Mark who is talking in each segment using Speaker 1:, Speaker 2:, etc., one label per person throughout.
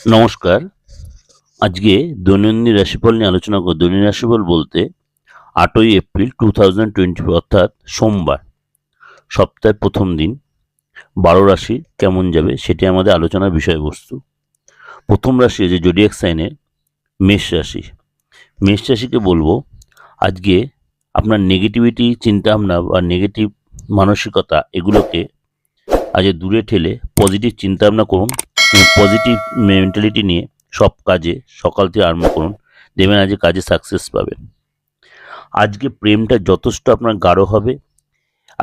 Speaker 1: নমস্কার। আজকে দৈনন্দিন রাশিফল নিয়ে আলোচনা করব। দৈনন্দিন রাশিফল বলতে ৮ই এপ্রিল 2024 অর্থাৎ সোমবার, সপ্তাহের প্রথম দিন ১২ রাশি কেমন যাবে সেটি আমাদের আলোচনার বিষয়বস্তু। প্রথম রাশি যে জোডিয়াক সাইনের মেষ রাশি। মেষ রাশিকে বলবো আজকে আপনার নেগেটিভিটি চিন্তাভাবনা বা নেগেটিভ মানসিকতা এগুলোকে আজ দূরে ঠেলে পজিটিভ চিন্তাভাবনা করুন, পজিটিভ মেন্টালিটি নিয়ে সব কাজে সকাল থেকে আরম্ভ করুন, দেখবেন আজকে কাজে সাকসেস পাবেন। আজকে প্রেমটা যথেষ্ট আপনার গাঢ় হবে।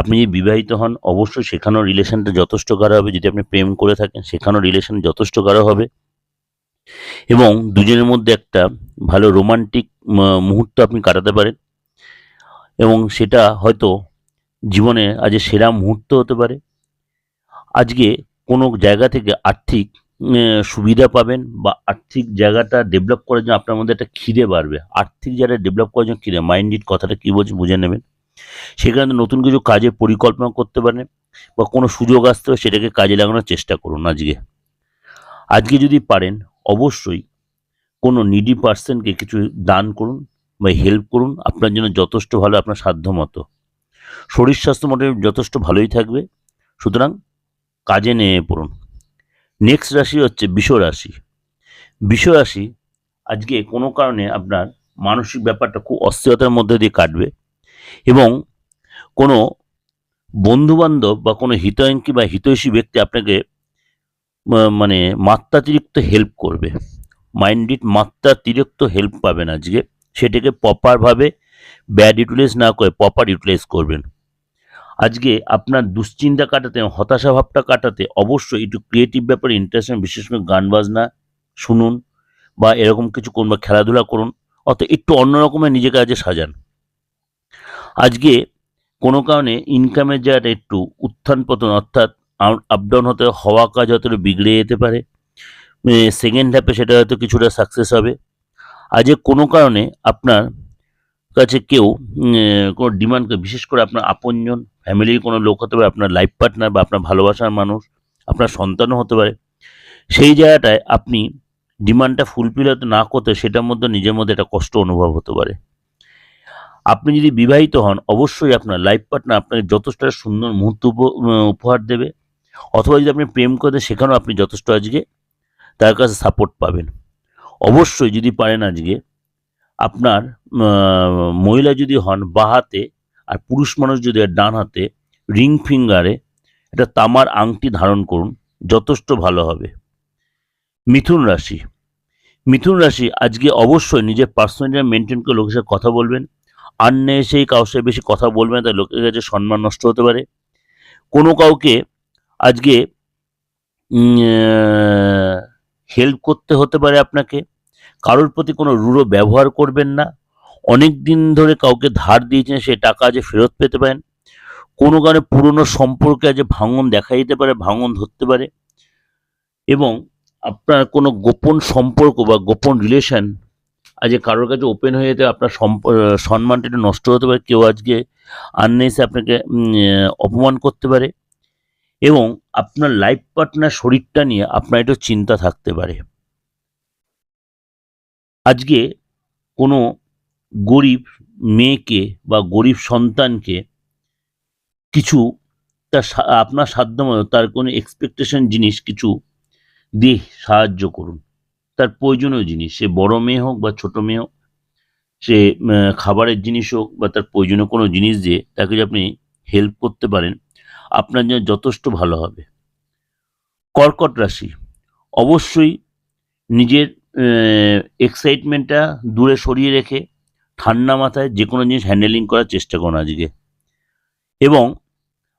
Speaker 1: আপনি যদি বিবাহিত হন অবশ্যই সেখানেও রিলেশনটা যথেষ্ট গাঢ় হবে। যদি আপনি প্রেম করে থাকেন সেখানেও রিলেশন যথেষ্ট গাঢ় হবে এবং দুজনের মধ্যে একটা ভালো রোমান্টিক মুহূর্ত আপনি কাটাতে পারেন এবং সেটা হয়তো জীবনে আজ সেরা মুহূর্ত হতে পারে। আজকে কোনো জায়গা থেকে আর্থিক সুবিধা পাবেন বা আর্থিক জায়গাটা ডেভেলপ করার জন্য আপনার মধ্যে একটা খিদে বাড়বে। আর্থিক জায়গাটা ডেভেলপ করার জন্য খিদে, মাইন্ডেড কথাটা কী বলছে বুঝে নেবেন। সেখানে নতুন কিছু কাজের পরিকল্পনা করতে পারেন বা কোনো সুযোগ আসতে হবে সেটাকে কাজে লাগানোর চেষ্টা করুন। আজকে যদি পারেন অবশ্যই কোনো নিডি পার্সনকে কিছু দান করুন বা হেল্প করুন, আপনার জন্য যথেষ্ট ভালো, আপনার সাধ্য মতো। শরীর স্বাস্থ্য মোটামুটি যথেষ্ট ভালোই থাকবে, সুতরাং কাজে নেমে পড়ুন। নেক্সট রাশি হচ্ছে বৃষ রাশি। বৃষ রাশি আজকে কোনো কারণে আপনার মানসিক ব্যাপারটা খুব অস্থিরতার মধ্যে দিয়ে কাটবে এবং কোনো বন্ধুবান্ধব বা কোনো হিতাকাঙ্ক্ষী বা হিতৈষী ব্যক্তি আপনাকে মানে মাত্রাতিরিক্ত হেল্প করবে। মাইন্ডেড মাত্রাতিরিক্ত হেল্প পাবেন আজকে, সেটাকে প্রপারভাবে ব্যাড ইউটিলাইজ না করে প্রপার ইউটিলাইজ করবেন। আজকে আপনার দুশ্চিন্তা কাটাতে, হতাশা ভাবটা কাটাতে অবশ্যই একটু ক্রিয়েটিভ ব্যাপারে ইন্টারেস্ট, বিশেষ করে গান বাজনা শুনুন বা এরকম কিছু করুন বা খেলাধুলা করুন, অর্থাৎ একটু অন্য রকমের নিজেকে আজকে সাজান। আজকে কোনো কারণে ইনকামের জায়গাটা একটু উত্থান পতন অর্থাৎ আপ ডাউন হতে হওয়া কাজ হয়তো বিগড়ে যেতে পারে। সেকেন্ড হাফে সেটা হয়তো কিছুটা সাকসেস হবে। আজকে কোনো কারণে আপনার কাছে কেউ কোনো ডিমান্ড করে, বিশেষ করে আপনার আপনজন, ফ্যামিলির কোনো লোক হতে পারে, আপনার লাইফ পার্টনার বা আপনার ভালোবাসার মানুষ, আপনার সন্তানও হতে পারে। সেই জায়গাটায় আপনি ডিমান্ডটা ফুলফিল হয়তো না করতে সেটার মধ্যে নিজের মধ্যে একটা কষ্ট অনুভব হতে পারে। আপনি যদি বিবাহিত হন অবশ্যই আপনার লাইফ পার্টনার আপনাকে যথেষ্ট একটা সুন্দর মুহূর্ত উপহার দেবে, অথবা যদি আপনি প্রেম করে সেখানেও আপনি যথেষ্ট আজকে তার কাছে সাপোর্ট পাবেন। অবশ্যই যদি পারেন আজকে আপনার মহিলা যদি হন বাঁ হাতে আর পুরুষ মানুষ যদি ডান হাতে রিং ফিঙ্গারে একটা তামার আংটি ধারণ করুন, যথেষ্ট ভালো হবে। মিথুন রাশি। মিথুন রাশি আজকে অবশ্যই নিজের পার্সোনালিটি মেনটেন করে লোকের সাথে কথা বলবেন। আননেসেসারি কারোর সাথে বেশি কথা বলবেন, তাই লোকের কাছে সম্মান নষ্ট হতে পারে। কোনো কাউকে আজকে হেল্প করতে হতে পারে আপনাকে। কারোর প্রতি কোনো রূঢ় ব্যবহার করবেন না। অনেক দিন ধরে কাউকে ধার দিয়েছেন, সে টাকা আজ ফেরত পেতে পারেন। কোনো কারণে পুরনো সম্পর্কে আজ ভাঙন দেখা দিতে পারে, ভাঙন ধরতে পারে এবং আপনার কোনো গোপন সম্পর্ক বা গোপন রিলেশন আজ কারোর কাছে ওপেন হয়ে যেতে আপনার সম্মানটা একটু নষ্ট হতে পারে। কেউ আজকে আননেসে আপনাকে অপমান করতে পারে এবং আপনার লাইফ পার্টনার শরীরটা নিয়ে আপনার একটু চিন্তা থাকতে পারে। আজকে কোনো গরিব মেয়েকে বা গরিব সন্তানকে কিছু তার আপনার সাধ্যমতো তার কোনো এক্সপেকটেশন জিনিস কিছু দিয়ে সাহায্য করুন। তার প্রয়োজনীয় জিনিস, সে বড় মেয়ে হোক বা ছোট মেয়ে হোক, সে খাবারের জিনিস হোক বা তার প্রয়োজনীয় কোনো জিনিস দিয়ে তাকে যদি আপনি হেল্প করতে পারেন আপনার জন্য যথেষ্ট ভালো হবে। কর্কট রাশি অবশ্যই নিজের এক্সাইটমেন্টটা দূরে সরিয়ে রেখে ঠান্ডা মাথায় যে কোনো জিনিস হ্যান্ডেলিং করার চেষ্টা করুন আজকে, এবং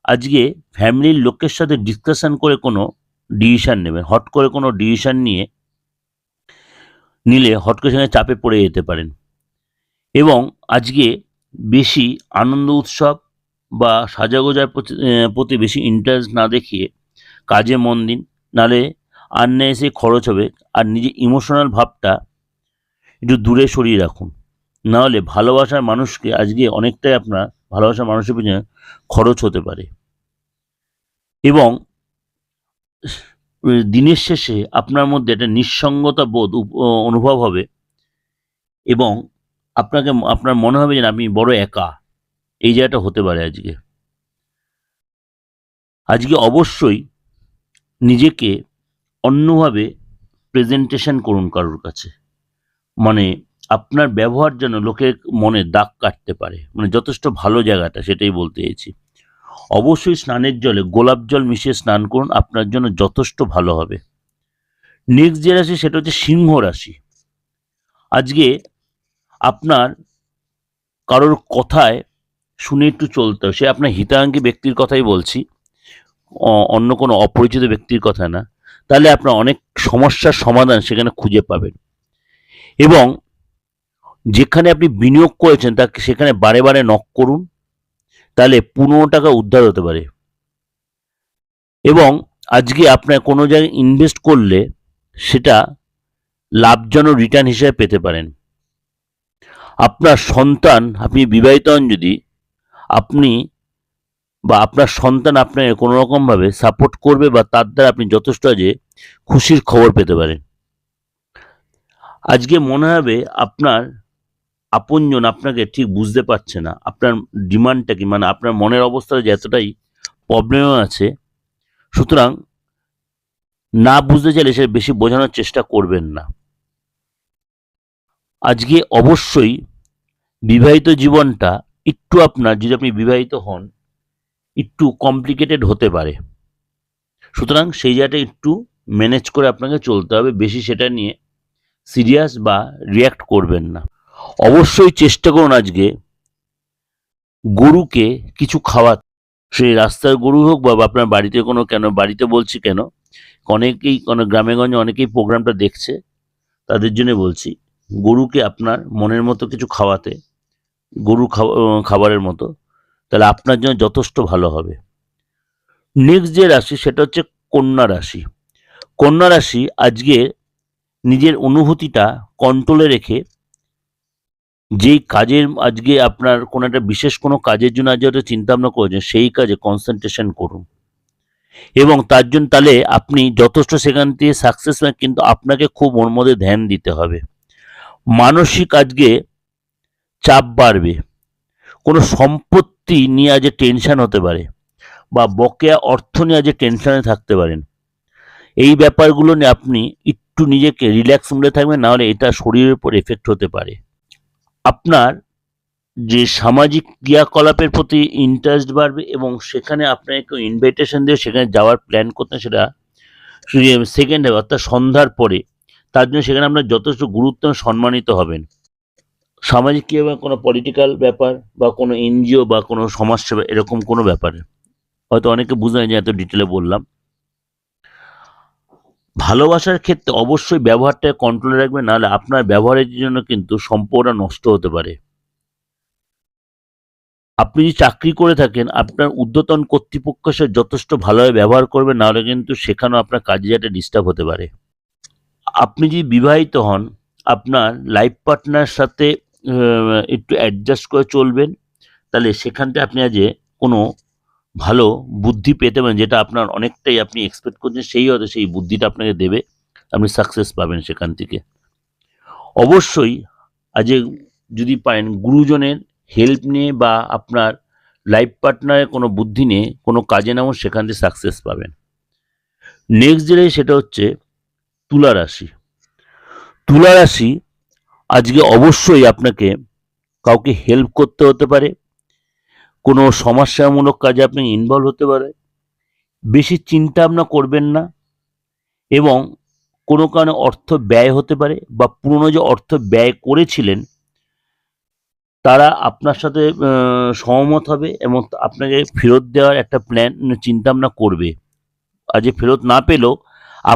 Speaker 1: আজকে ফ্যামিলির লোকের সাথে ডিসকাশন করে কোনো ডিসিশান নেবেন। হট করে কোনো ডিসিশান নিলে হট করে সেখানে চাপে পড়ে যেতে পারেন এবং আজকে বেশি আনন্দ উৎসব বা সাজাগোজার প্রতি বেশি ইন্টারেস্ট না দেখিয়ে কাজে মন দিন, নাহলে আননেসেসারি খরচ হবে। আর নিজের ইমোশনাল ভাবটা একটু দূরে সরিয়ে রাখুন, নাহলে ভালোবাসার মানুষকে আজকে অনেকটাই আপনার ভালোবাসার মানুষের পিছনে খরচ হতে পারে। এবং দিনের শেষে আপনার মধ্যে একটা নিঃসঙ্গতা বোধ অনুভব হবে এবং আপনার মনে হবে যে আপনি বড় একা। এই জায়গাটা হতে পারে আজকে। আজকে অবশ্যই নিজেকে অন্যভাবে প্রেজেন্টেশন করুন কারোর কাছে। মানে আপনার ব্যবহার যেন লোকের মনে দাগ কাটতে পারে, মানে যথেষ্ট ভালো জায়গাটা, সেটাই বলতে চাইছি। অবশ্যই স্নানের জলে গোলাপ জল মিশিয়ে স্নান করুন, আপনার জন্য যথেষ্ট ভালো হবে। নেক্সট যে রাশি সেটা হচ্ছে সিংহ রাশি। আজকে আপনার কারোর কথায় শুনে একটু চলতে হবে। সে আপনার হিতাকাঙ্ক্ষী ব্যক্তির কথাই বলছি, অন্য কোনো অপরিচিত ব্যক্তির কথা না। তাহলে আপনার অনেক সমস্যার সমাধান সেখানে খুঁজে পাবেন এবং যেখানে আপনি বিনিয়োগ করেছেন তাকে সেখানে বারে বারে নক করুন, তাহলে 15 টাকা উদ্ধার হতে পারে। এবং আজকে আপনার কোনো জায়গায় ইনভেস্ট করলে সেটা লাভজনক রিটার্ন হিসেবে পেতে পারেন। আপনার সন্তান, আপনি বিবাহিত হন যদি, আপনি বা আপনার সন্তান আপনাকে কোনো রকমভাবে সাপোর্ট করবে বা তার দ্বারা আপনি যথেষ্ট যে খুশির খবর পেতে পারেন। আজকে মনে হবে আপনার আপনজন আপনাকে ঠিক বুঝতে পারছে না, আপনার ডিমান্ডটা কি, মানে আপনার মনের অবস্থাটা যে এতটাই প্রবলেমে আছে। সুতরাং না বুঝতে চাইলে সে বেশি বোঝানোর চেষ্টা করবেন না। আজকে অবশ্যই বিবাহিত জীবনটা একটু আপনার, যদি আপনি বিবাহিত হন, একটু কমপ্লিকেটেড হতে পারে। সুতরাং সেই জায়গাটা একটু ম্যানেজ করে আপনাকে চলতে হবে, বেশি সেটা নিয়ে সিরিয়াস বা রিয়্যাক্ট করবেন না। অবশ্যই চেষ্টা করুন আজকে গরুকে কিছু খাওয়াতে, সেই রাস্তার গরু হোক বা আপনার বাড়িতে কোনো, কেন বাড়িতে বলছি কেন, অনেকেই কোনো গ্রামেগঞ্জে অনেকেই প্রোগ্রামটা দেখছে, তাদের জন্য বলছি, গরুকে আপনার মনের মতো কিছু খাওয়াতে, গরু খাবারের মতো, তাহলে আপনার জন্য যথেষ্ট ভালো হবে। নেক্সট যে রাশি সেটা হচ্ছে কন্যা রাশি। কন্যা রাশি আজকে নিজের অনুভূতিটা কন্ট্রোলে রেখে যেই কাজের, আজকে আপনার কোনো একটা বিশেষ কোনো কাজের জন্য আজ হয়তো চিন্তা ভাবনা করেছেন, সেই কাজে কনসেন্ট্রেশন করুন এবং তার জন্য তাহলে আপনি যথেষ্ট সেখান থেকে সাকসেস পান। কিন্তু আপনাকে খুব ওর মধ্যে ধ্যান দিতে হবে। মানসিক আজকে চাপ বাড়বে, কোনো সম্পত্তি নিয়ে আজ টেনশন হতে পারে বা বকেয়া অর্থ নিয়ে আজ টেনশনে থাকতে পারেন। এই ব্যাপারগুলো নিয়ে আপনি একটু নিজেকে রিল্যাক্স মুডে থাকবেন, নাহলে এটা শরীরের উপর এফেক্ট হতে পারে। আপনার যে সামাজিক ক্রিয়াকলাপের প্রতি ইন্টারেস্ট বাড়বে এবং সেখানে আপনাকে কেউ ইনভাইটেশন দিয়ে সেখানে যাওয়ার প্ল্যান করতে, সেটা সেকেন্ড হবে, অর্থাৎ সন্ধ্যার পরে। তার জন্য সেখানে আপনার যথেষ্ট গুরুত্ব সম্মানিত হবেন। সামাজিক ক্রিয়া, কোনো পলিটিক্যাল ব্যাপার বা কোনো এনজিও বা কোনো সমাজসেবা, এরকম কোনো ব্যাপারে হয়তো অনেকে বুঝতে পারেন যে এত ডিটেলে বললাম। ভালোবাসার ক্ষেত্রে অবশ্যই ব্যবহারটা কন্ট্রোলে রাখবেন, নাহলে আপনার ব্যবহারের জন্য কিন্তু সম্পর্কটা নষ্ট হতে পারে। আপনি যদি চাকরি করে থাকেন, আপনার ঊর্ধ্বতন কর্তৃপক্ষের সাথে যথেষ্ট ভালোভাবে ব্যবহার করবেন, নাহলে কিন্তু সেখানেও আপনার কাজে একটা ডিস্টার্ব হতে পারে। আপনি যদি বিবাহিত হন, আপনার লাইফ পার্টনার সাথে একটু অ্যাডজাস্ট করে চলবেন, তাহলে সেখান থেকে আপনি আজ কোনো ভালো বুদ্ধি পেতে পারেন, যেটা আপনার অনেকটাই আপনি এক্সপেক্ট করছেন, সেই হয়তো সেই বুদ্ধিটা আপনাকে দেবে, আপনি সাকসেস পাবেন সেখান থেকে। অবশ্যই আজ যদি পারেন গুরুজনের হেল্প নিয়ে বা আপনার লাইফ পার্টনারের কোনো বুদ্ধি নিয়ে কোনো কাজে নামুন, সেখান থেকে সাকসেস পাবেন। নেক্সট যেটা সেটা হচ্ছে তুলা রাশি। তুলা রাশি আজকে অবশ্যই আপনাকে কাউকে হেল্প করতে হতে পারে, কোনো সমস্যামূলক কাজে আপনি ইনভলভ হতে পারে। বেশি চিন্তা ভাবনা করবেন না এবং কোনো কারণে অর্থ ব্যয় হতে পারে বা পুরনো যে অর্থ ব্যয় করেছিলেন তারা আপনার সাথে সহমত হবে এবং আপনাকে ফেরত দেওয়ার একটা প্ল্যান চিন্তাভাবনা করবে। আর যে ফেরত না পেলেও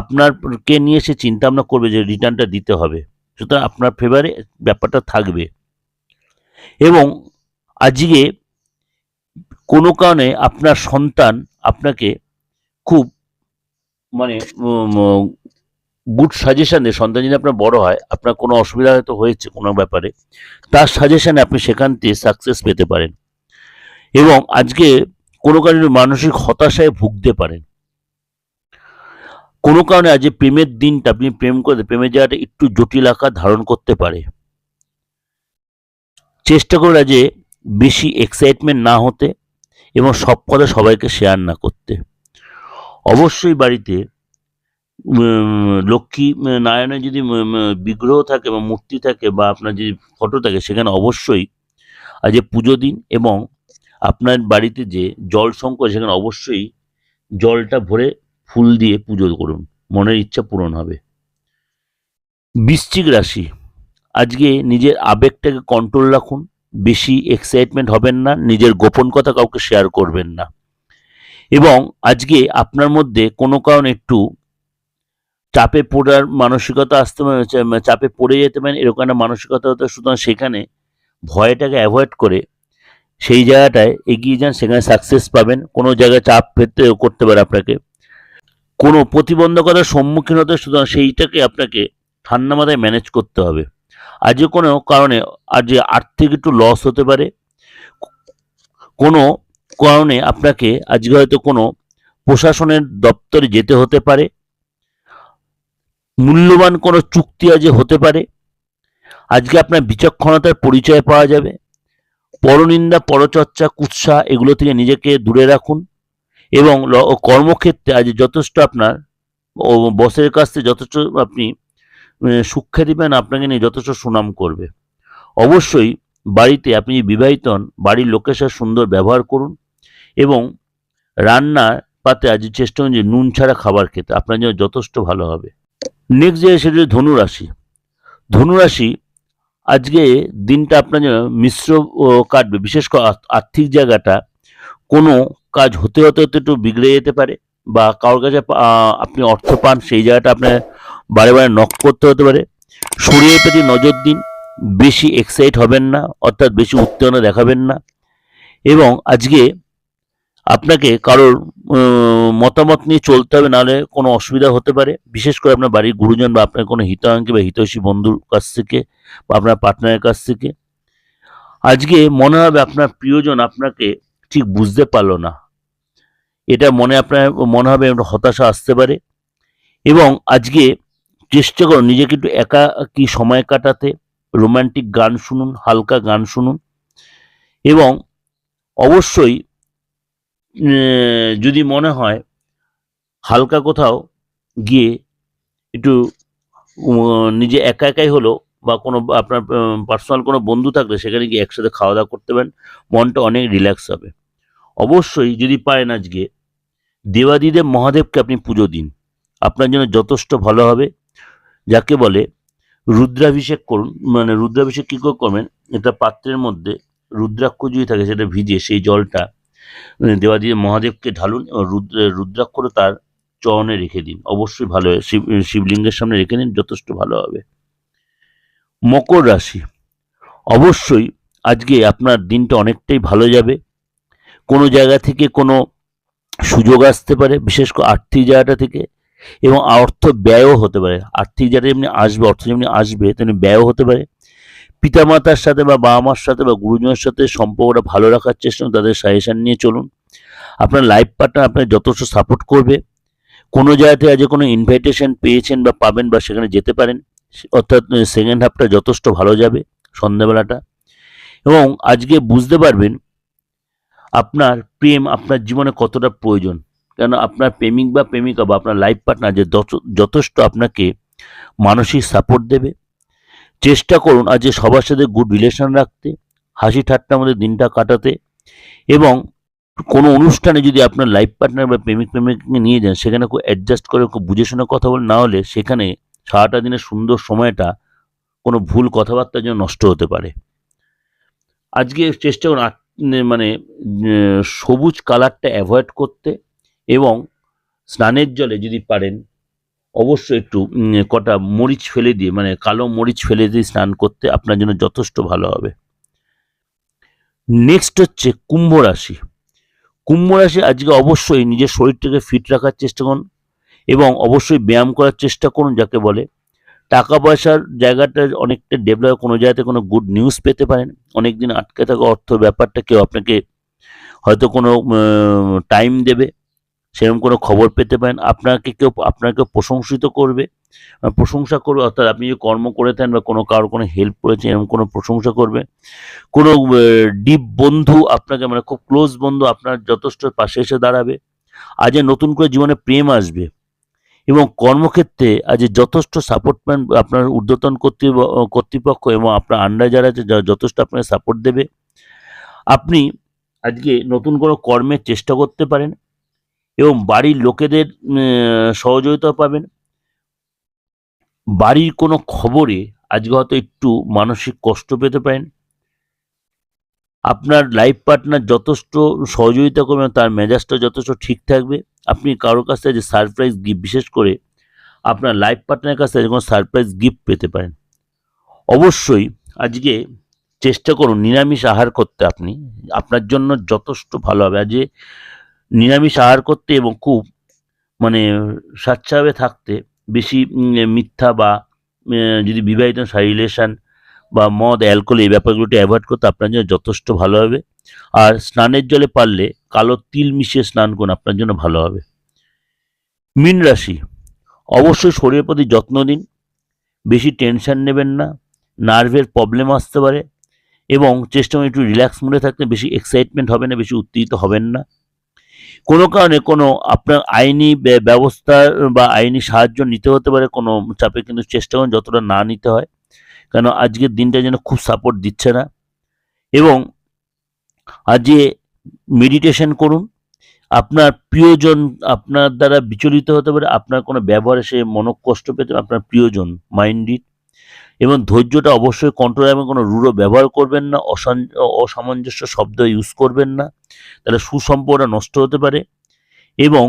Speaker 1: আপনারকে নিয়ে সে চিন্তাভাবনা করবে যে রিটার্নটা দিতে হবে। সুতরাং আপনার ফেভারে ব্যাপারটা থাকবে। এবং আজকে কোনো কারণে আপনার সন্তান আপনাকে খুব, মানে গুড সাজেশন দেয়। সন্তান যদি আপনার বড় হয়, আপনার কোনো অসুবিধা হয়তো হয়েছে কোনো ব্যাপারে, তার সাজেশনে আপনি সেখান থেকে সাকসেস পেতে পারেন এবং আজকে কোনো কারণে মানসিক হতাশায় ভুগতে পারেন। কোনো কারণে আজ প্রেমের দিনটা আপনি প্রেম করে প্রেমের জায়গাটা একটু জটিল আকার ধারণ করতে পারে। চেষ্টা করুন আজ বেশি এক্সাইটমেন্ট না হতে এবং সব কথা সবাইকে শেয়ার না করতে। অবশ্যই বাড়িতে লক্ষ্মী নারায়ণের যদি বিগ্রহ থাকে বা মূর্তি থাকে বা আপনার যদি ফটো থাকে, সেখানে অবশ্যই আজ পুজো দিন এবং আপনার বাড়িতে যে জল সংকট সেখানে অবশ্যই জলটা ভরে ফুল দিয়ে পুজো করুন, মনের ইচ্ছা পূরণ হবে। বৃশ্চিক রাশি, আজকে নিজের আবেগটাকে কন্ট্রোল রাখুন, বেশি এক্সাইটমেন্ট হবেন না, নিজের গোপন কথা কাউকে শেয়ার করবেন না এবং আজকে আপনার মধ্যে কোনো কারণে একটু চাপে পড়ার মানসিকতা আসতে চাপে পড়ে যেতে পারেন, এরকম একটা মানসিকতা হতে। সুতরাং সেখানে ভয়টাকে অ্যাভয়েড করে সেই জায়গাটায় এগিয়ে যান, সেখানে সাকসেস পাবেন। কোনো জায়গায় চাপ পেতে করতে পারে আপনাকে, কোনো প্রতিবন্ধকতার সম্মুখীন হতে, সুতরাং সেইটাকে আপনাকে ঠান্ডা মাথায় ম্যানেজ করতে হবে। আজ কোনো কারণে আজ আর্থিক একটু লস হতে পারে, কোনো কারণে আপনাকে আজকে হয়তো কোনো প্রশাসনের দপ্তরে যেতে হতে পারে, মূল্যবান কোনো চুক্তি আজ হতে পারে। আজকে আপনার বিচক্ষণতার পরিচয় পাওয়া যাবে। পরনিন্দা, পরচর্চা, কুৎসা এগুলো থেকে নিজেকে দূরে রাখুন এবং কর্মক্ষেত্রে আজ যথেষ্ট আপনার বসের কাছ থেকে যথেষ্ট আপনি সুখ্যাতি পান, আপনাকে নিয়ে যথেষ্ট সুনাম করবে। অবশ্যই বাড়িতে আপনি বিবাহিত হন, বাড়ির লোকের সাথে সুন্দর ব্যবহার করুন এবং রান্নার পাতে আজ চেষ্টা করুন যে নুন ছাড়া খাবার খেতে, আপনার জন্য যথেষ্ট ভালো হবে। নেক্সট যে সেটা ধনুরাশি। ধনুরাশি, আজকে দিনটা আপনার জন্য মিশ্র কাটবে। বিশেষ করে আর্থিক জায়গাটা কোনো কাজ হতে হতে হতে একটু বিগড়ে যেতে পারে বা কারোর কাছে আপনি অর্থ পান, সেই জায়গাটা আপনার বারে বারে নক করতে হতে পারে। শরীরের প্রতি নজর দিন, বেশি এক্সাইট হবেন না, অর্থাৎ বেশি উত্তেজনা দেখাবেন না এবং আজকে আপনাকে কারোর মতামত নিয়ে চলতে হবে, নাহলে কোনো অসুবিধা হতে পারে। বিশেষ করে আপনার বাড়ির গুরুজন বা আপনার কোনো হিতাকাঙ্ক্ষী বা হিতৈষী বন্ধুর কাছ থেকে বা আপনার পার্টনারের কাছ থেকে আজকে মনে হবে আপনার প্রিয়জন আপনাকে ঠিক বুঝতে পারলো না, এটা আপনার মনে হবে একটা হতাশা আসতে পারে এবং আজকে চেষ্টা করুন নিজেকে একটু একাকী সময় কাটাতে। রোমান্টিক গান শুনুন, হালকা গান শুনুন এবং অবশ্যই যদি মনে হয় হালকা কোথাও গিয়ে একটু নিজে একা একাই হলো বা কোনো আপনার পার্সোনাল কোনো বন্ধু থাকলে সেখানে গিয়ে একসাথে খাওয়া দাওয়া করতে পারেন, মনটা অনেক রিল্যাক্স হবে। অবশ্যই যদি পারেন আজকে দেবাদিদেব মহাদেবকে আপনি পুজো দিন, আপনার জন্য যথেষ্ট ভালো হবে। যাকে বলে রুদ্রাভিষেক করুন। রুদ্রাভিষেক কী করে করবেন, এটা পাত্রের মধ্যে রুদ্রাক্ষ যদি থাকে সেটা ভিজিয়ে সেই জলটা দেবাদিদেব মহাদেবকে ঢালুন এবং রুদ্রাক্ষর তার চরণে রেখে দিন, অবশ্যই ভালো হবে। শিবলিঙ্গের সামনে রেখে দিন, যথেষ্ট ভালো হবে। মকর রাশি, অবশ্যই আজকে আপনার দিনটা অনেকটাই ভালো যাবে। কোনো জায়গা থেকে কোনো সুযোগ আসতে পারে, বিশেষ করে আর্থিক জায়গাটা থেকে, এবং অর্থ ব্যয়ও হতে পারে। আর্থিক জায়গাটা যেমনি আসবে, অর্থ যেমনি আসবে তেমনি ব্যয়ও হতে পারে। পিতামাতার সাথে বা বাবা মার সাথে বা গুরুজনের সাথে সম্পর্কটা ভালো রাখার চেষ্টা করুন, তাদের সাজেশন নিয়ে চলুন। আপনার লাইফ পার্টনার আপনার যথেষ্ট সাপোর্ট করবে। কোনো জায়গা থেকে আজ কোনো ইনভাইটেশন পেয়েছেন বা পাবেন বা সেখানে যেতে পারেন, অর্থাৎ সেকেন্ড হাফটা যথেষ্ট ভালো যাবে সন্ধ্যাবেলাটা। এবং আজকে বুঝতে পারবেন আপনার প্রেম আপনার জীবনে কতটা প্রয়োজন, কেন আপনার প্রেমিক বা প্রেমিকা বা আপনার লাইফ পার্টনার যে যথেষ্ট আপনাকে মানসিক সাপোর্ট দেবে। চেষ্টা করুন আজ সবার সাথে গুড রিলেশন রাখতে, হাসি ঠাট্টার মধ্যে দিনটা কাটাতে এবং কোনো অনুষ্ঠানে যদি আপনার লাইফ পার্টনার বা প্রেমিক প্রেমিককে নিয়ে যান, সেখানে খুব অ্যাডজাস্ট করে খুব বুঝে শুনে কথা বলেন, না হলে সেখানে সারাটা দিনের সুন্দর সময়টা কোনো ভুল কথাবার্তার জন্য নষ্ট হতে পারে। আজকে চেষ্টা করুন সবুজ কালারটা অ্যাভয়েড করতে এবং স্নানের জলে যদি পারেন অবশ্যই একটু কটা মরিচ ফেলে দিয়ে, কালো মরিচ ফেলে দিয়ে স্নান করতে, আপনার জন্য যথেষ্ট ভালো হবে। নেক্সট হচ্ছে কুম্ভ রাশি। কুম্ভ রাশি, আজকে অবশ্যই নিজের শরীরটাকে ফিট রাখার চেষ্টা করুন এবং অবশ্যই ব্যায়াম করার চেষ্টা করুন। যাকে বলে টাকা পয়সার জায়গাটা অনেকটা ডেভেলপ, কোনো জায়গাতে কোনো গুড নিউজ পেতে পারেন। অনেকদিন আটকে থাকা অর্থ ব্যাপারটা কেউ আপনাকে হয়তো কোনো টাইম দেবে, সেরকম কোনো খবর পেতে পারেন। আপনাকে প্রশংসিত করবে, প্রশংসা করবে, অর্থাৎ আপনি যে কর্ম করে থাকেন বা কোনো কারোর কোনো হেল্প করেছেন এরকম কোনো প্রশংসা করবে। কোনো ডিপ বন্ধু আপনাকে, মানে খুব ক্লোজ বন্ধু আপনার যথেষ্ট পাশে এসে দাঁড়াবে। আজ নতুন করে জীবনে প্রেম আসবে এবং কর্মক্ষেত্রে আজ যথেষ্ট সাপোর্ট পান আপনার ঊর্ধ্বতন কর্তৃপক্ষ এবং আপনার আন্ডার যারা আছে যথেষ্ট আপনাকে সাপোর্ট দেবে। আপনি আজকে নতুন কোনো কর্মের চেষ্টা করতে পারেন এবং বাড়ির লোকেদের সহযোগিতা পাবেন। বাড়ির কোনো খবরে আজকে হয়তো একটু মানসিক কষ্ট পেতে পারেন। আপনার লাইফ পার্টনার যথেষ্ট সহযোগিতা করবেন, তার মেজাজটা যথেষ্ট ঠিক থাকবে। আপনি কারোর কাছ থেকে যে সারপ্রাইজ গিফট, বিশেষ করে আপনার লাইফ পার্টনারের কাছ থেকে কোনো সারপ্রাইজ গিফট পেতে পারেন। অবশ্যই আজকে চেষ্টা করুন নিরামিষ আহার করতে, আপনি আপনার জন্য যথেষ্ট ভালো হবে। আজকে নিরামিষ আহার করতে এবং খুব মানে স্বাচ্ছাভাবে থাকতে, বেশি মিথ্যা বা যদি বিবাহিত রিলেশন বা মদ অ্যালকোহল এই ব্যাপারগুলোটি অ্যাভয়েড করতে আপনার জন্য যথেষ্ট ভালো হবে। আর স্নানের জলে পারলে কালো তিল মিশিয়ে স্নান করুন, আপনার জন্য ভালো হবে। মীন রাশি, অবশ্যই শরীরের প্রতি যত্ন দিন, বেশি টেনশন নেবেন না, নার্ভের প্রবলেম আসতে পারে এবং চেষ্টা করুন একটু রিল্যাক্স মুডে থাকতে, বেশি এক্সাইটমেন্ট হবে না, বেশি উত্তেজিত হবেন না। কোনো কারণে কোনো আপনার আইনি ব্যবস্থা বা আইনি সাহায্য নিতে হতে পারে কোনো চাপে, কিন্তু চেষ্টা করুন যতটা না নিতে হয়, কেন আজকের দিনটা যেন খুব সাপোর্ট দিচ্ছে না। এবং আজকে মেডিটেশন করুন। আপনার প্রিয়জন আপনার দ্বারা বিচলিত হতে পারে, আপনার কোনো ব্যবহারে সে মনোকষ্ট পেতে আপনার প্রিয়জন মাইন্ডেড, এবং ধৈর্যটা অবশ্যই কন্ট্রোল, এবং কোনো রূঢ় ব্যবহার করবেন না, অসামঞ্জস্য শব্দ ইউজ করবেন না, তাহলে সুসম্পর্কটা নষ্ট হতে পারে। এবং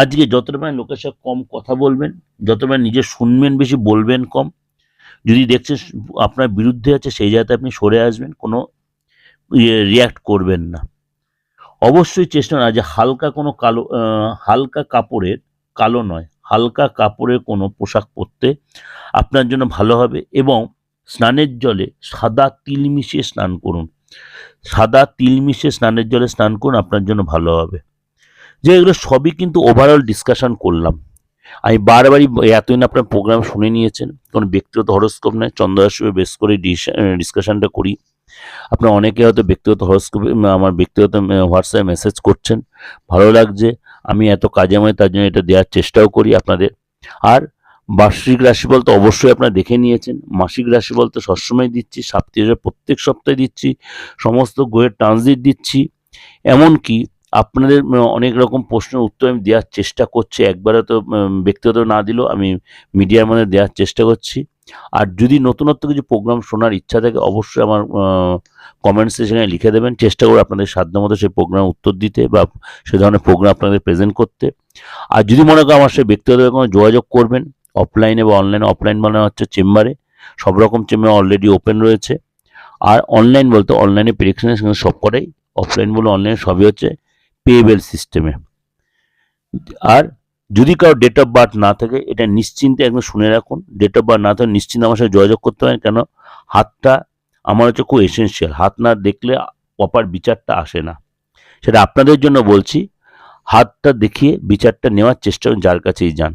Speaker 1: আজকে যতটা পারেন লোকের সাথে কম কথা বলবেন, যতটা পারেন নিজে শুনবেন বেশি, বলবেন কম। যদি দেখছেন আপনার বিরুদ্ধে আছে সেই জায়গাতে আপনি সরে আসবেন, কোনো রিয়াক্ট করবেন না। অবশ্যই চেষ্টা না যে হালকা কোনো হালকা কাপড়ের, কালো নয়, হালকা কাপড়ের কোনো পোশাক পরতে আপনার জন্য ভালো হবে। এবং স্নানের জলে সাদা তিল মিশিয়ে স্নান করুন, সাদা তিল মিশিয়ে স্নানের জলে স্নান করুন, আপনার জন্য ভালো হবে। যে এগুলো সবই কিন্তু ওভারঅল ডিসকাশন করলাম। আমি বারবারই এতদিন আপনার প্রোগ্রাম শুনে নিয়েছেন, কোনো ব্যক্তিগত হরস্কোপ নয়, চন্দ্রাশয় বেস করে ডিসকাশনটা করি। আপনার অনেকে হয়তো ব্যক্তিগত হরস্কোপ আমার ব্যক্তিগত হোয়াটসঅ্যাপে মেসেজ করছেন, ভালো লাগছে। আমি এত কাজে আমি তার জন্য এটা দেওয়ার চেষ্টাও করি আপনাদের। আর বার্ষিক রাশিফল তো অবশ্যই আপনারা দেখে নিয়েছেন, মাসিক রাশিফল তো সবসময় দিচ্ছি, সাপ্তাহিক প্রত্যেক সপ্তাহে দিচ্ছি, সমস্ত গ্রহের ট্রানজিট দিচ্ছি। এমনকি আপনাদের অনেক রকম প্রশ্নের উত্তর আমি দেওয়ার চেষ্টা করছি, একবারে তো ব্যক্তিগত না দিলেও আমি মিডিয়ার মধ্যে দেওয়ার চেষ্টা করছি। আর যদি নতুনত্ব কিছু প্রোগ্রাম শোনার ইচ্ছা থাকে অবশ্যই আমার কমেন্ট সেকশনে লিখে দেবেন, চেষ্টা করব আপনাদের সাধ্যমতো সেই প্রোগ্রাম উত্তর দিতে বা সে ধরনের প্রোগ্রাম আপনাদের প্রেজেন্ট করতে। আর যদি মনে করেন আমার সাথে ব্যক্তিগতভাবে কোনো যোগাযোগ করবেন, অফলাইনে বা অনলাইনে, অফলাইন মানে হচ্ছে চেম্বারে, সব রকম চেম্বার অলরেডি ওপেন রয়েছে। আর অনলাইন বলতে অনলাইনে প্রেডিকশনের সঙ্গে সব কটাই, অফলাইন বলে অনলাইনে সবই হচ্ছে পেয়েবেল সিস্টেমে। আর যদি কারো ডেট অফ বার্থ না থাকে এটা নিশ্চিন্তে একদম শুনে রাখুন, ডেট অফ বার্থ না থাকে নিশ্চিন্তে আমার সাথে যোগাযোগ করতে পারেন, কেন হাতটা আমার হচ্ছে খুব এসেন্সিয়াল, হাত না দেখলে প্রপার বিচারটা আসে না। সেটা আপনাদের জন্য বলছি, হাতটা দেখিয়ে বিচারটা নেওয়ার চেষ্টা করুন যার কাছেই যান,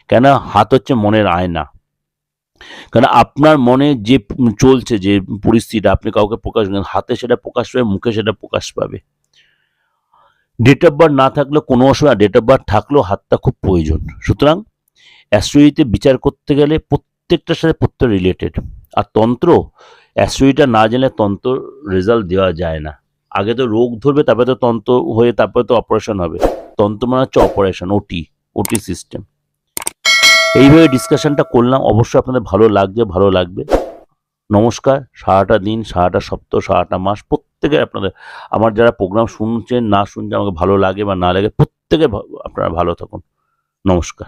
Speaker 1: কেন হাত হচ্ছে মনের আয়না। কারণ আপনার মনে যে চলছে যে পরিস্থিতি আপনি কাউকে প্রকাশ করেন, হাতে সেটা প্রকাশ পাবে, মুখে সেটা প্রকাশ পাবে। ডেট অফ বার্থ না থাকলেও কোনো অসুবিধা, ডেট অফ বার্থ থাকলেও হাতটা খুব প্রয়োজন। সুতরাং অ্যাস্ট্রোলজিতে বিচার করতে গেলে প্রত্যেকটার সাথে প্রত্যেক রিলেটেড। আর তন্ত্র, অ্যাস্ট্রোলজিটা না জানলে তন্ত্র রেজাল্ট দেওয়া যায় না। আগে তো রোগ ধরবে, তারপরে তো তন্ত্র হয়ে তারপরে তো অপারেশন হবে। তন্ত্র মানে হচ্ছে অপারেশন, ওটি সিস্টেম। এইভাবে ডিসকাশনটা করলাম, অবশ্যই আপনাদের ভালো লাগছে, ভালো লাগবে। নমস্কার। সারাটা দিন, সারাটা সপ্তাহ, সারাটা মাস প্রত্যেকে আপনাদের, আমার যারা প্রোগ্রাম শুনছেন না শুনছেন, আমাকে ভালো লাগে বা না লাগে, প্রত্যেকে আপনারা ভালো থাকুন। নমস্কার।